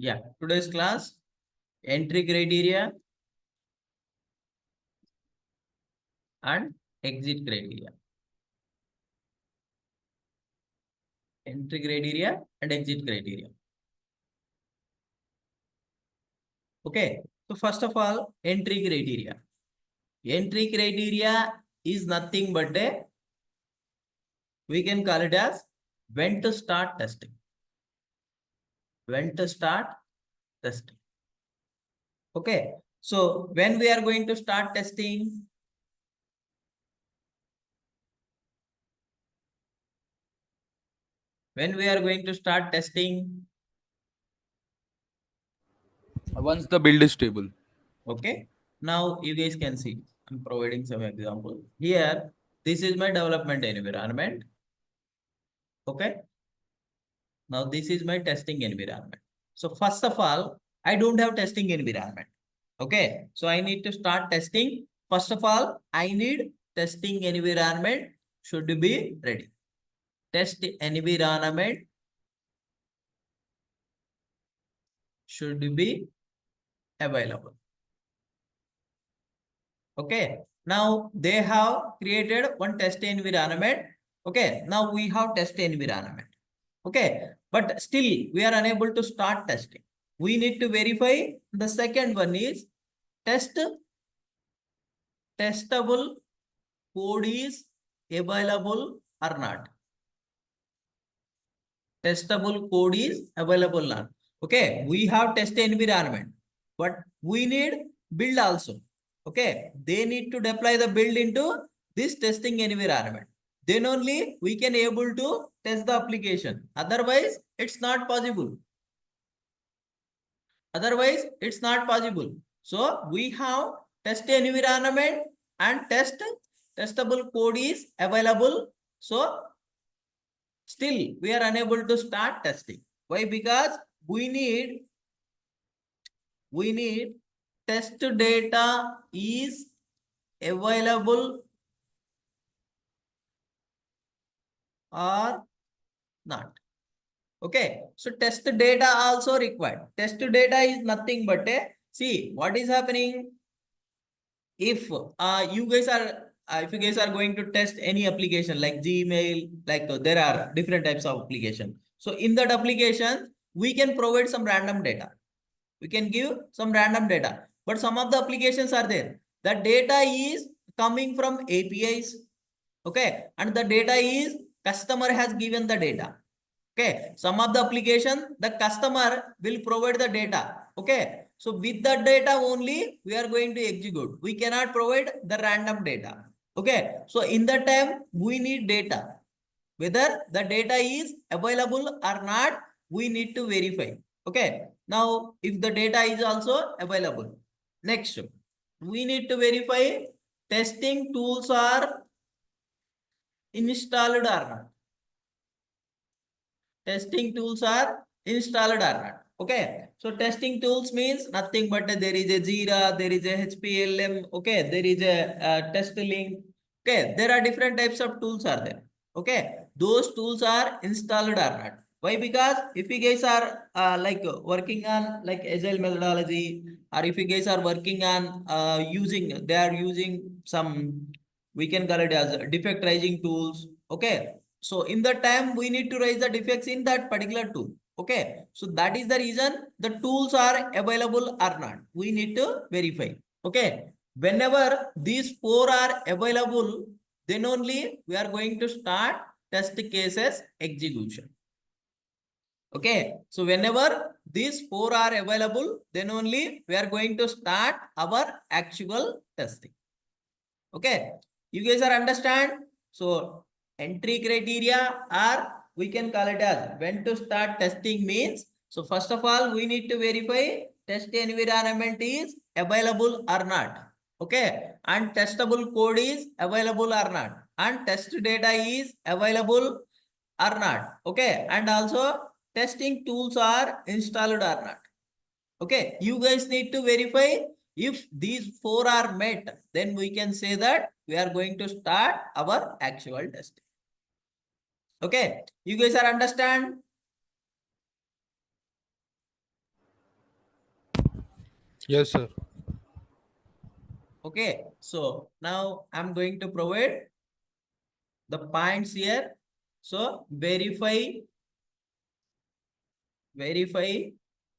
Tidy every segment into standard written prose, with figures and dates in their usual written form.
Yeah, today's class, entry criteria and exit criteria. Entry criteria and exit criteria. Okay, so first of all, entry criteria. Entry criteria is nothing but we can call it as when to start testing. When to start testing. Okay, so when we are going to start testing, when we are going to start testing, Once the build is stable. okay, now you guys can see I'm providing some example here. This is my development environment. Okay, now this is my testing environment. So first of all, I don't have testing environment. Okay, so I need to start testing. First of all, I need testing environment should be ready. Test environment should be available. Okay, now they have created one test environment. Okay, now we have test environment. Okay, but still we are unable to start testing. We need to verify. The second one is testable code is available or not. Testable code is available or not. Okay, we have test environment, but we need build also. Okay, they need to deploy the build into this testing environment. Then only we can able to test the application. Otherwise, it's not possible. Otherwise, it's not possible. So we have test environment and testable code is available. So still we are unable to start testing. Why? Because we need test data is available or not. Okay, so test data also required. Test data is nothing but see what is happening. If you guys are going to test any application like Gmail, like there are different types of application. So in that application, we can provide some random data. We can give some random data, but some of the applications are there. The data is coming from APIs. Okay, and the data is customer has given the data. Okay, some of the application the customer will provide the data. Okay, so with the data only we are going to execute. We cannot provide the random data. Okay, so in that time we need data. Whether the data is available or not, we need to verify. Okay, now if the data is also available, next we need to verify testing tools are installed or not. Testing tools are installed or not. Okay, so testing tools means nothing but there is a Jira, there is a HPLM, okay, there is a test link. Okay, there are different types of tools are there. Okay, those tools are installed or not. Why? Because if you guys are like working on like agile methodology, or if you guys are working on they are using some, we can call it as defect raising tools. Okay, so in that time, we need to raise the defects in that particular tool. Okay. So that is the reason the tools are available or not. We need to verify. Okay. Whenever these four are available, then only we are going to start test cases execution. Okay. So whenever these four are available, then only we are going to start our actual testing. Okay. You guys are understand? So entry criteria are, we can call it as when to start testing means. So first of all, we need to verify test environment is available or not. Okay. And testable code is available or not. And test data is available or not. Okay. And also testing tools are installed or not. Okay. You guys need to verify if these four are met, then we can say that we are going to start our actual testing. Okay, you guys are understand? Yes, sir. Okay, so now I'm going to provide the points here. So verify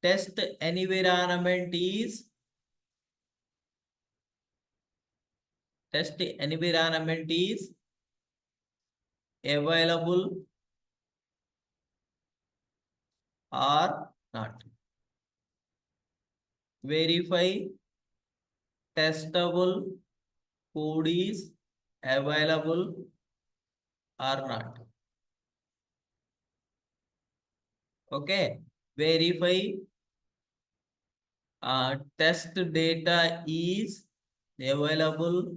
test environment is available or not. Verify testable code is available or not. Okay, verify test data is available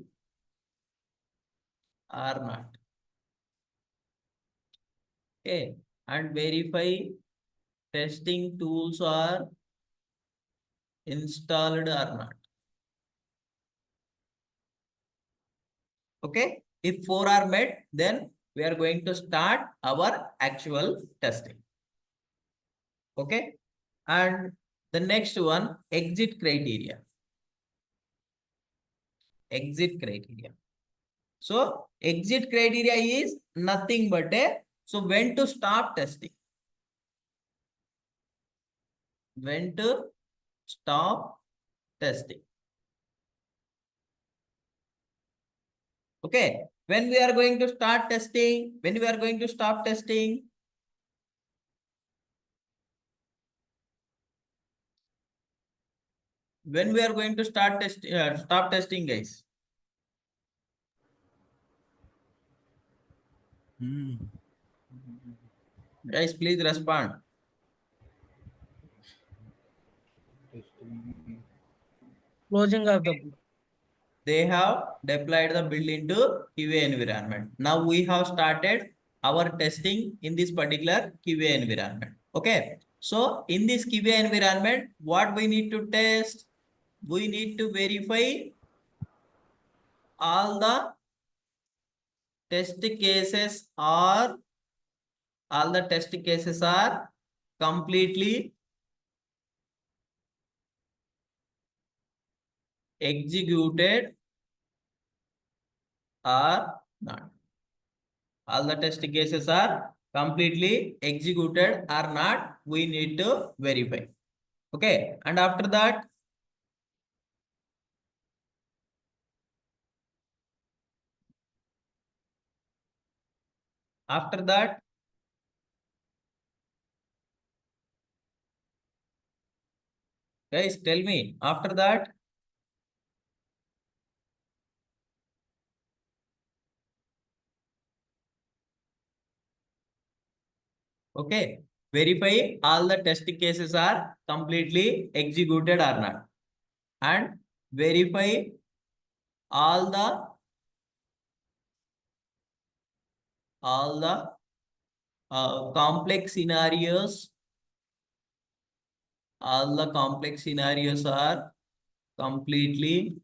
or not. Okay, and verify testing tools are installed or not. Okay, if four are met, then we are going to start our actual testing. Okay, and the next one, exit criteria. Exit criteria. So exit criteria is nothing but a, so when to stop testing. When to stop testing. Okay, when we are going to start testing, when we are going to stop testing. When we are going to stop testing, guys. Guys, please respond. Closing of the They have deployed the build into QA environment. Now we have started our testing in this particular QA environment. Okay. So in this QA environment, what we need to test? We need to verify all the test cases are completely executed or not. All the test cases are completely executed or not, we need to verify. Okay, and after that, guys, tell me, after that, okay, verify all the test cases are completely executed or not, and verify all the complex scenarios. All the complex scenarios are completely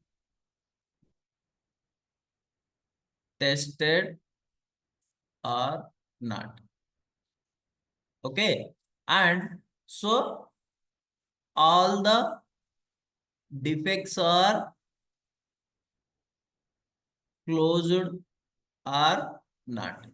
tested or not. Okay, and so all the defects are closed or not.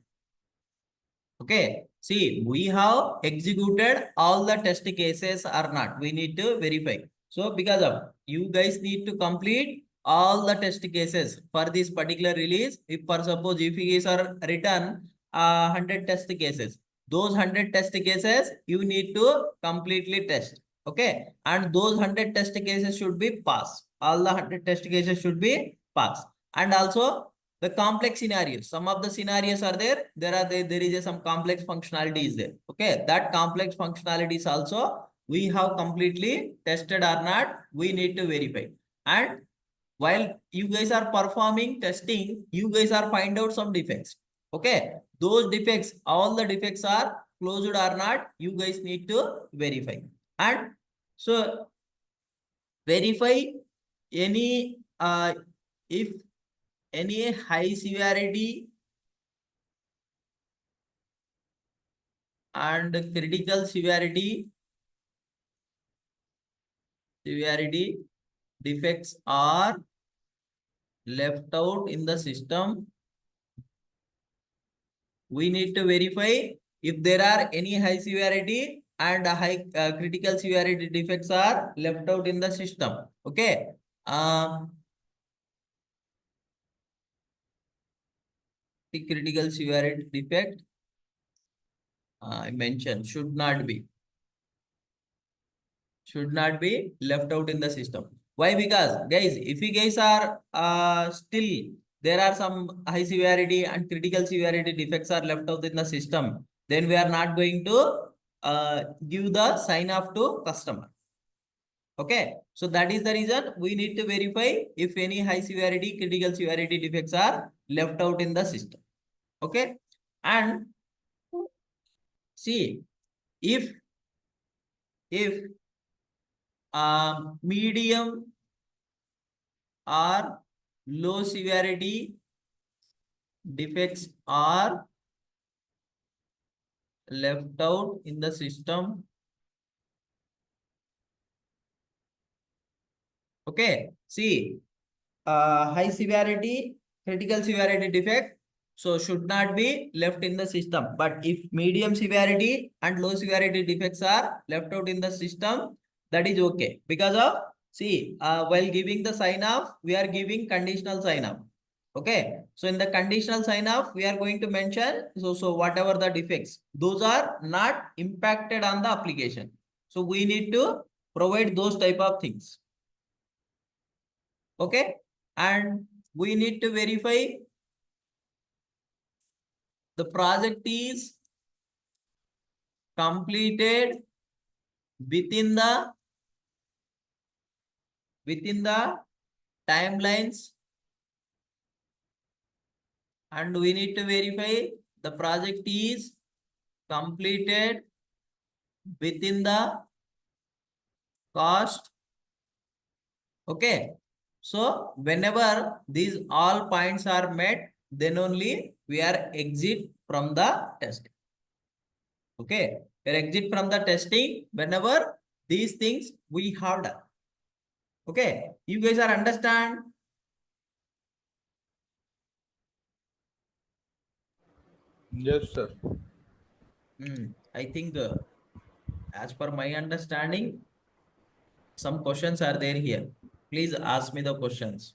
Okay, see, we have executed all the test cases or not. We need to verify. So because of you guys need to complete all the test cases for this particular release. If for suppose if you guys are written 100 test cases, those 100 test cases you need to completely test. Okay, and those 100 test cases should be passed. All the 100 test cases should be passed. And also the complex scenarios, some of the scenarios are there is some complex functionality is there. Okay, that complex functionalities also we have completely tested or not, we need to verify. And while you guys are performing testing, you guys are find out some defects. Okay, those defects, all the defects are closed or not, you guys need to verify. And so verify any if any high severity and critical severity defects are left out in the system, we need to verify if there are any high severity and high critical severity defects are left out in the system. Okay. The critical severity defect I mentioned should not be left out in the system. Why? Because guys, if you guys are still there are some high severity and critical severity defects are left out in the system, then we are not going to give the sign off to customer. Okay, so that is the reason we need to verify if any high severity critical severity defects are left out in the system. Okay, and see if medium or low severity defects are left out in the system. Okay, see, high severity critical severity defect so should not be left in the system, but if medium severity and low severity defects are left out in the system, that is okay, because of, see, while giving the sign off we are giving conditional sign off. Okay, so in the conditional sign off we are going to mention, so whatever the defects, those are not impacted on the application, so we need to provide those type of things. Okay, and we need to verify the project is completed within the timelines, and we need to verify the project is completed within the cost. Okay, so whenever these all points are met, then only we are exit from the test. Okay, we exit from the testing whenever these things we have done. Okay, you guys are understand? Yes, sir. I think as per my understanding, some questions are there here. Please ask me the questions.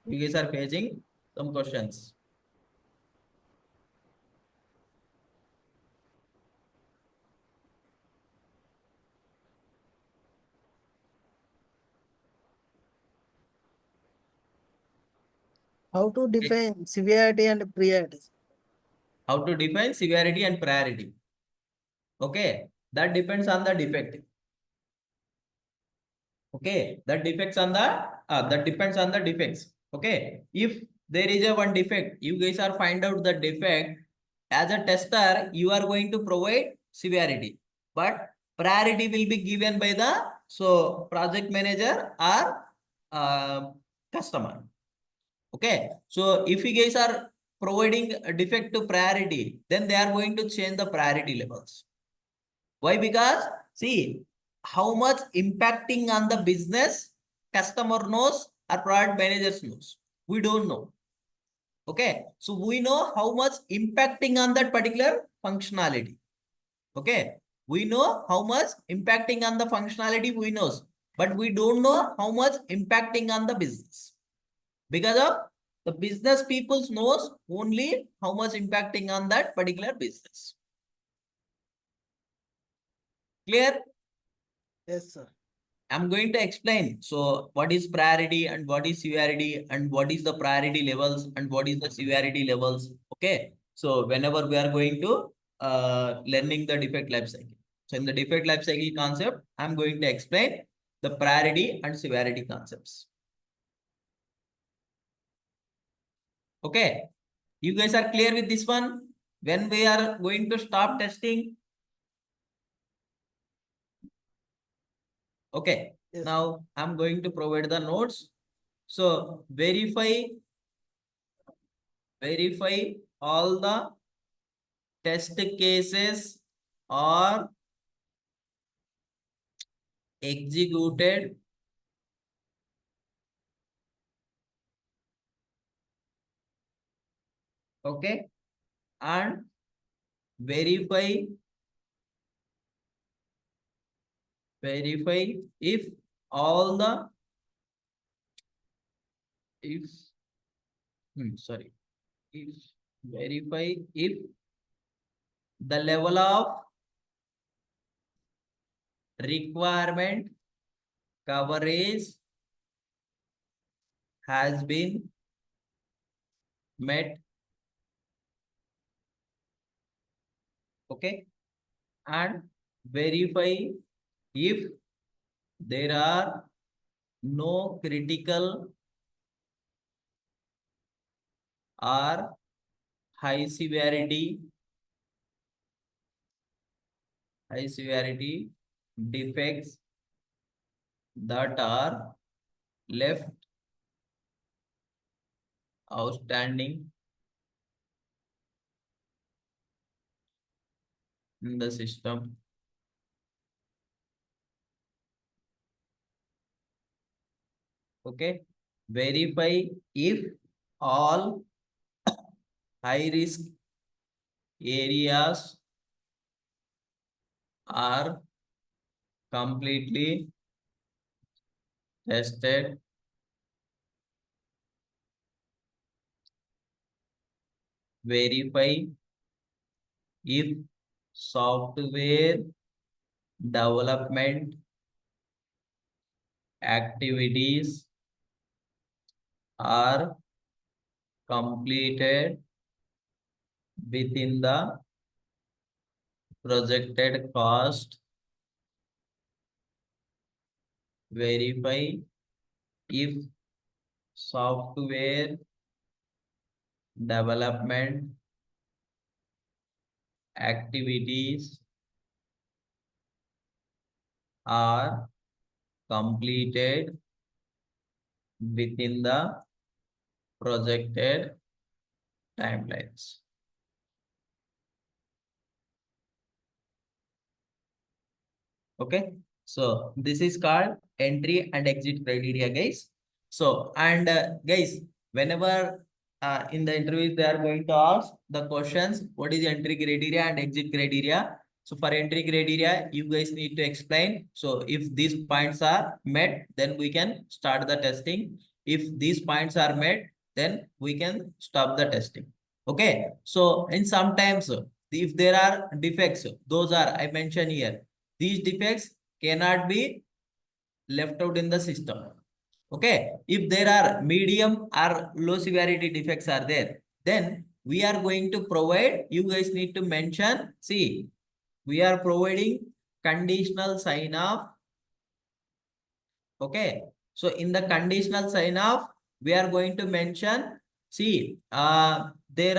You guys are facing some questions. How to define severity and priority? How to define severity and priority? Okay, that depends on the defect. Okay, that depends on the defects. Okay, if there is a one defect, you guys are find out the defect. As a tester, you are going to provide severity, but priority will be given by the project manager or customer. Okay, so if you guys are providing a defect to priority, then they are going to change the priority levels. Why? Because see how much impacting on the business customer knows or product managers knows. We don't know. Okay, so we know how much impacting on that particular functionality. Okay, we know how much impacting on the functionality we knows, but we don't know how much impacting on the business, because of the business people knows only how much impacting on that particular business. Clear? Yes, sir. I'm going to explain. So what is priority and what is severity and what is the priority levels and what is the severity levels. Okay. So whenever we are going to learning the defect life cycle. So in the defect life cycle concept, I'm going to explain the priority and severity concepts. Okay. You guys are clear with this one? When we are going to stop testing? Okay. Yes. Now I'm going to provide the notes. So verify all the test cases are executed Okay, and verify if all the if sorry, if verify if the level of requirement coverage has been met. Okay, and verify if there are no critical or high severity defects that are left outstanding in the system. Okay, verify if all high risk areas are completely tested. Verify if software development activities are completed within the projected cost. Verify if software development activities are completed within the projected timelines. Okay, so this is called entry and exit criteria, guys. So, and guys, whenever in the interview they are going to ask the questions, what is entry criteria and exit criteria? So for entry criteria, you guys need to explain. So if these points are met, then we can start the testing. If these points are met, then we can stop the testing. Okay, so in sometimes if there are defects, those are I mentioned here. These defects cannot be left out in the system. Okay, if there are medium or low severity defects are there, then we are going to provide, you guys need to mention, see, we are providing conditional sign off. Okay, so in the conditional sign off, we are going to mention, see, there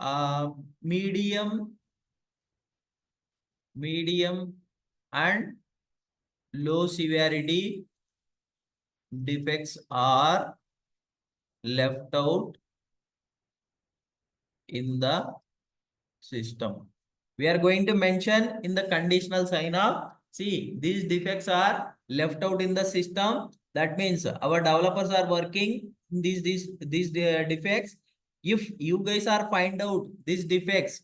are medium and low severity defects are left out in the system. We are going to mention in the conditional sign off, see, these defects are left out in the system. That means our developers are working in these defects. If you guys are find out these defects,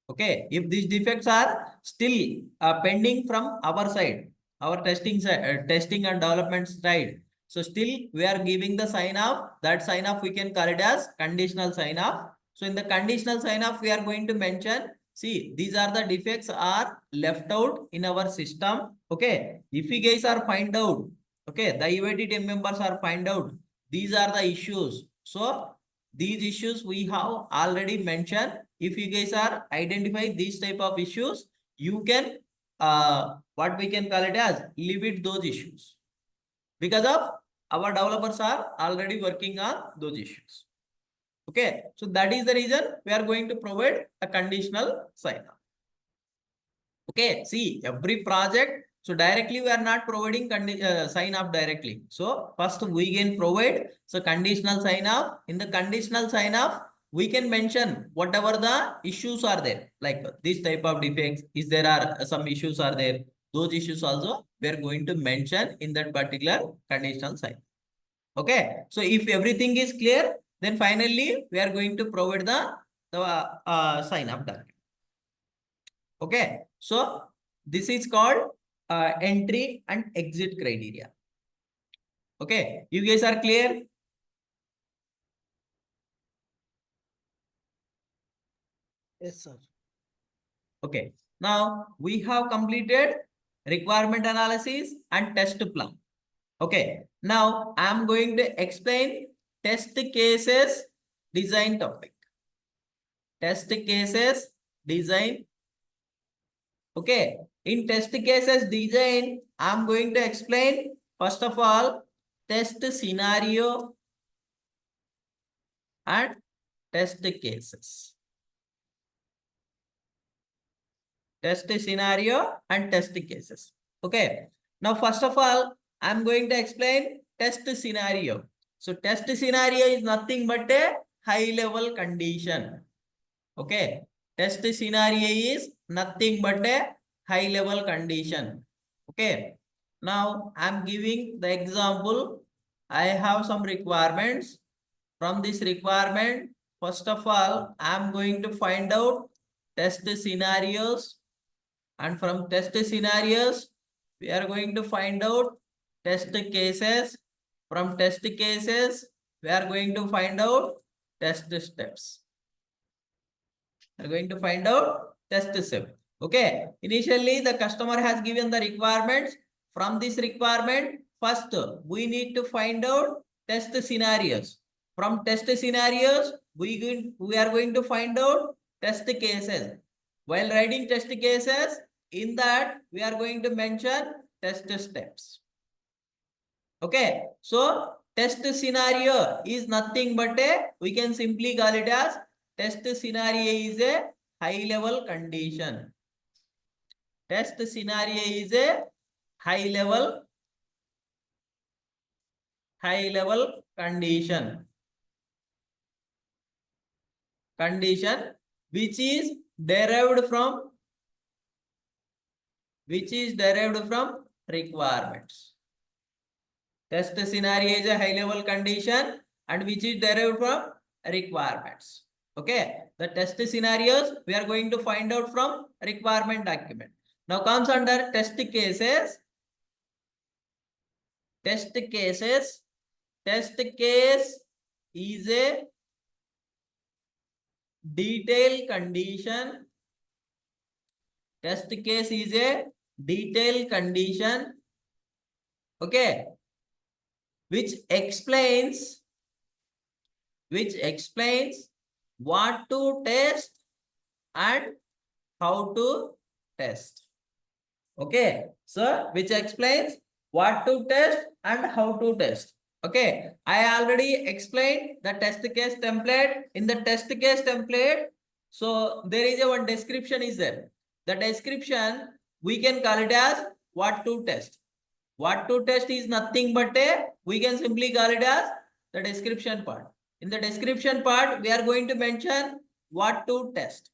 okay, if these defects are still pending from our side, our testing testing and development side, so still we are giving the sign off. That sign off we can call it as conditional sign off. So in the conditional sign off, we are going to mention, see, these are the defects are left out in our system. Okay, if you guys are find out, okay, the UAT team members are find out, these are the issues. So these issues we have already mentioned. If you guys are identify these type of issues, you can what we can call it as leave it those issues, because of our developers are already working on those issues. Okay, so that is the reason we are going to provide a conditional sign off. Okay, see, every project, so directly we are not providing sign off directly. So first we can provide so conditional sign off. In the conditional sign off, we can mention whatever the issues are there, like this type of defects. Is there are some issues are there? Those issues also we are going to mention in that particular conditional sign. Okay, so if everything is clear, Then finally, we are going to provide the sign up document. Okay, so this is called entry and exit criteria. Okay, you guys are clear? Yes, sir. Okay, now we have completed requirement analysis and test plan. Okay, now I am going to explain test cases design topic. Test cases design. Okay, in test cases design, I am going to explain first of all test scenario and test cases. Test scenario and test cases. Okay, now first of all, I am going to explain test scenario. So test scenario is nothing but a high level condition. Okay, test scenario is nothing but a high level condition. Okay, now I'm giving the example. I have some requirements. From this requirement, first of all, I'm going to find out test scenarios, and from test scenarios, we are going to find out test cases. From test cases, we are going to find out test steps. We are going to find out test step. Okay. Initially, the customer has given the requirements. From this requirement, first we need to find out test scenarios. From test scenarios, we are going to find out test cases. While writing test cases, in that we are going to mention test steps. Okay, so test scenario is nothing but we can simply call it as test scenario is a high level condition. Test scenario is a high level condition. Which is derived from requirements. Test scenario is a high level condition and which is derived from requirements. Okay, the test scenarios we are going to find out from requirement document. Now comes under test cases. Test case is a detailed condition. Test case is a detailed condition. Okay, which explains what to test and how to test. Okay, so which explains what to test and how to test. Okay, I already explained the test case template. In the test case template, so there is a one description is there. The description we can call it as what to test. What to test is nothing but we can simply call it as the description part. In the description part, we are going to mention what to test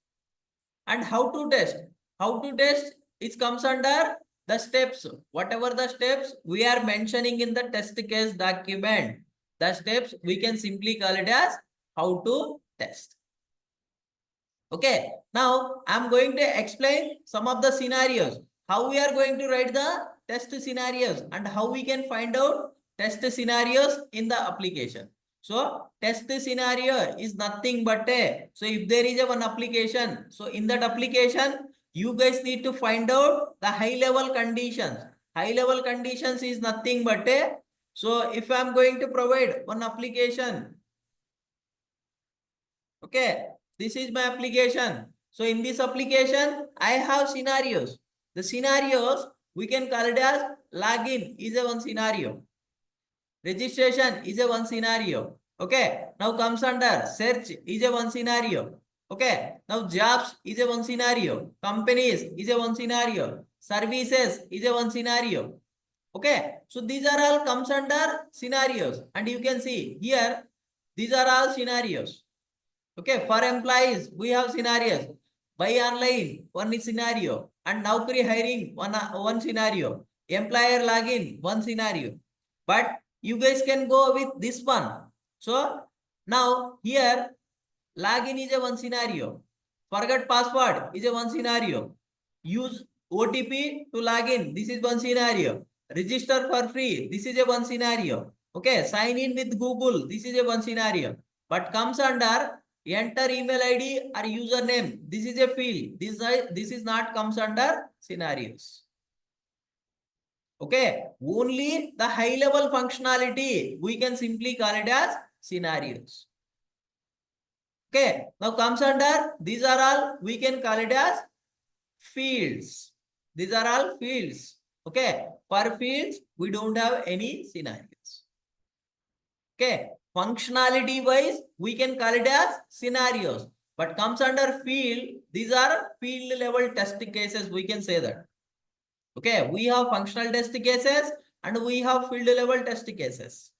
and how to test. How to test, it comes under the steps. Whatever the steps we are mentioning in the test case document, the steps we can simply call it as how to test. Okay, now I'm going to explain some of the scenarios, how we are going to write the test scenarios and how we can find out test scenarios in the application. So test scenario is nothing but so if there is a one application, so in that application, you guys need to find out the high level conditions. High level conditions is nothing but so if I'm going to provide one application, okay, this is my application. So in this application, I have scenarios. The scenarios we can call it as login is a one scenario. Registration is a one scenario. Okay, now comes under search is a one scenario. Okay, now jobs is a one scenario. Companies is a one scenario. Services is a one scenario. Okay, so these are all comes under scenarios, and you can see here these are all scenarios. Okay, for employees we have scenarios. Buy online one is scenario, and Naukri hiring one scenario. Employer login one scenario. But you guys can go with this one. So Now here login is a one scenario. Forget password is a one scenario. Use OTP to login. This is one scenario. Register for free. This is a one scenario. Okay. Sign in with Google. This is a one scenario. But comes under enter email ID or username. This is a field. This is not comes under scenarios. Okay. Only the high level functionality we can simply call it as scenarios. Okay, now comes under these are all we can call it as fields. These are all fields. Okay, for fields we don't have any scenarios. Okay, functionality wise we can call it as scenarios, but comes under field. These are field level test cases. We can say that. Okay, we have functional test cases and we have field level test cases.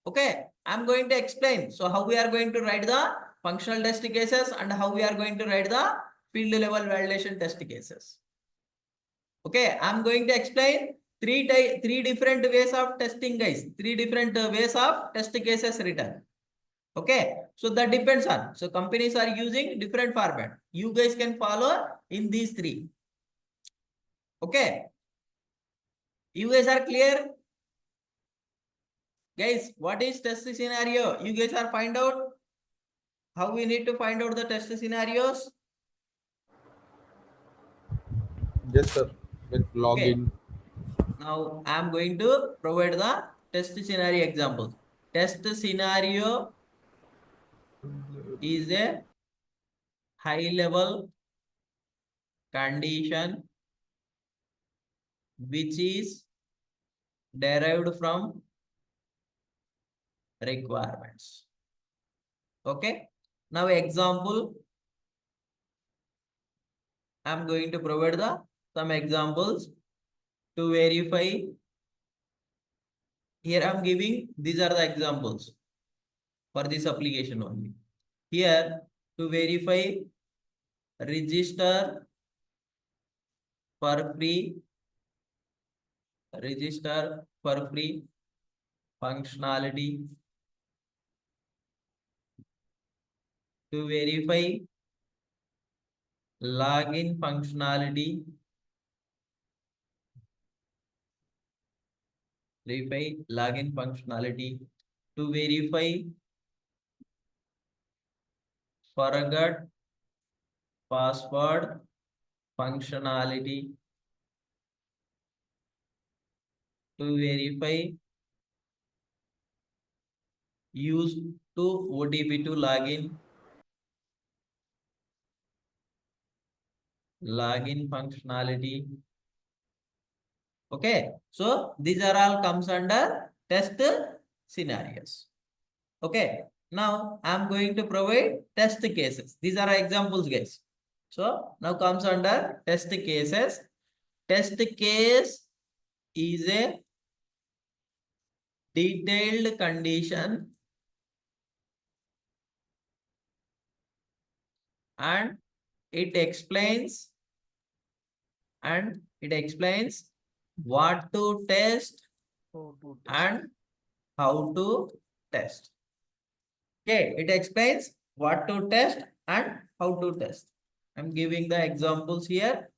Okay, I'm going to explain. So how we are going to write the functional test cases and how we are going to write the field level validation test cases. Okay, I'm going to explain three different ways of testing, guys. Three different ways of test cases written. Okay, so that depends on. So companies are using different format. You guys can follow in these three. Okay, you guys are clear? Guys, what is test scenario? You guys are find out how we need to find out the test scenarios. Yes, sir. With Okay, login. now I'm going to provide the test scenario examples. Test scenario is a high level condition which is derived from requirements. Okay, now example, I'm going to provide some examples to verify. Here I'm giving, these are the examples for this application only. Here to verify, register for free, register for free functionality. To verify login functionality, verify login functionality. To verify forgot password functionality. To verify use to OTP to login functionality. Okay, so these are all comes under test scenarios. Okay, now I'm going to provide test cases. These are examples, guys. So now comes under test cases. Test case is a detailed condition and it explains what to test Oh, to test. and how to test. Okay, it explains what to test and how to test. I'm giving the examples here.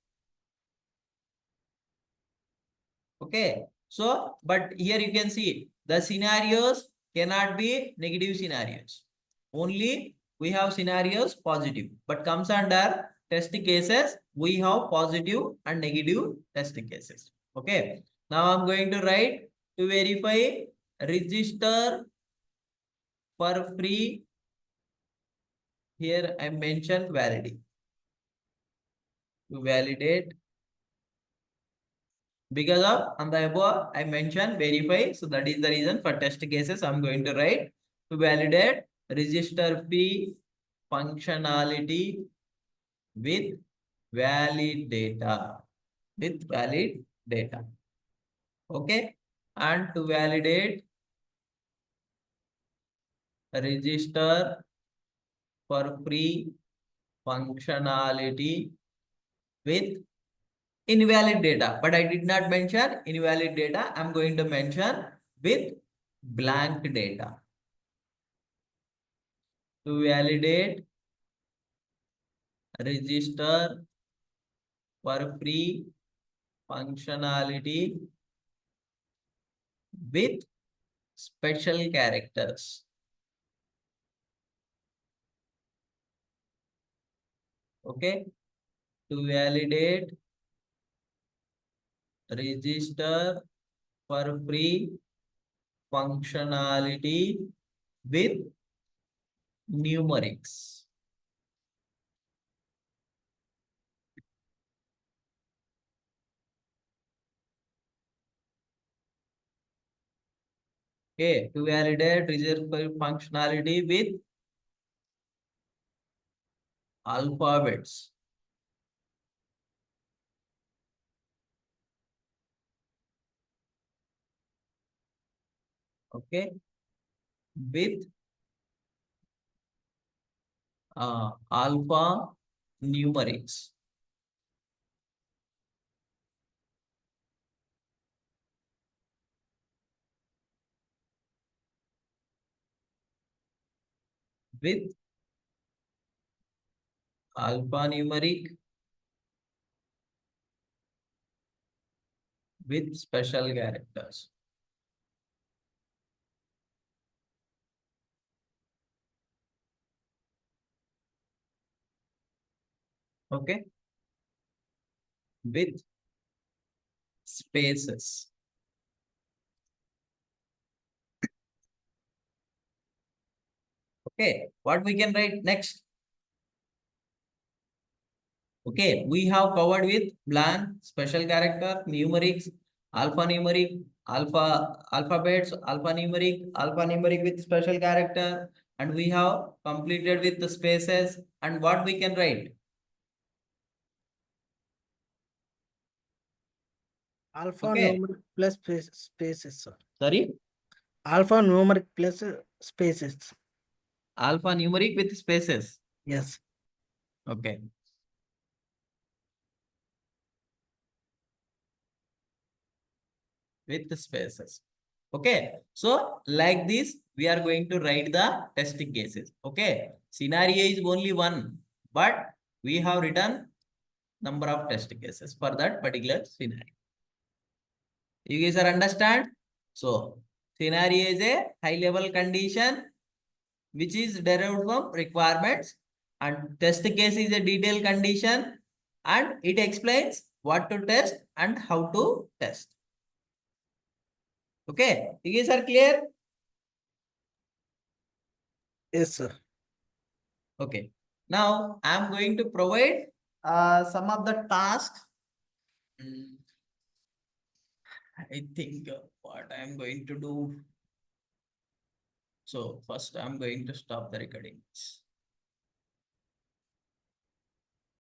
Okay, so but here you can see the scenarios cannot be negative scenarios. Only we have scenarios positive, but comes under test cases, we have positive and negative test cases. Okay, now I'm going to write to verify register for free. Here I mentioned validate. To validate, because of on the above I mentioned verify, so that is the reason for test cases I'm going to write to validate register fee functionality with valid data, okay, and to validate register for free functionality with invalid data, but I did not mention invalid data. I'm going to mention with blank data. to validate register for free functionality with special characters. Okay, to validate register for free functionality with numerics. Okay, to validate register for functionality with alphabets. Okay, with alpha numerics. With alphanumeric with special characters. Okay, with spaces. Okay, what we can write next? Okay, we have covered with blank, special character, numerics, alphanumeric, alphabets, alphanumeric with special character, and we have completed with the spaces. And what we can write? Okay, Alphanumeric plus spaces, sir. sorry, Alphanumeric plus spaces. alphanumeric with spaces. Yes. Okay. With the spaces. Okay. So like this, we are going to write the testing cases. Okay. Scenario is only one, but we have written number of test cases for that particular scenario. You guys are understand? So scenario is a high level condition which is derived from requirements, and test case is a detailed condition and it explains what to test and how to test. Okay, you guys are clear? Yes, sir. Okay, now I'm going to provide some of the tasks. I think what I'm going to do. So first I'm going to stop the recordings.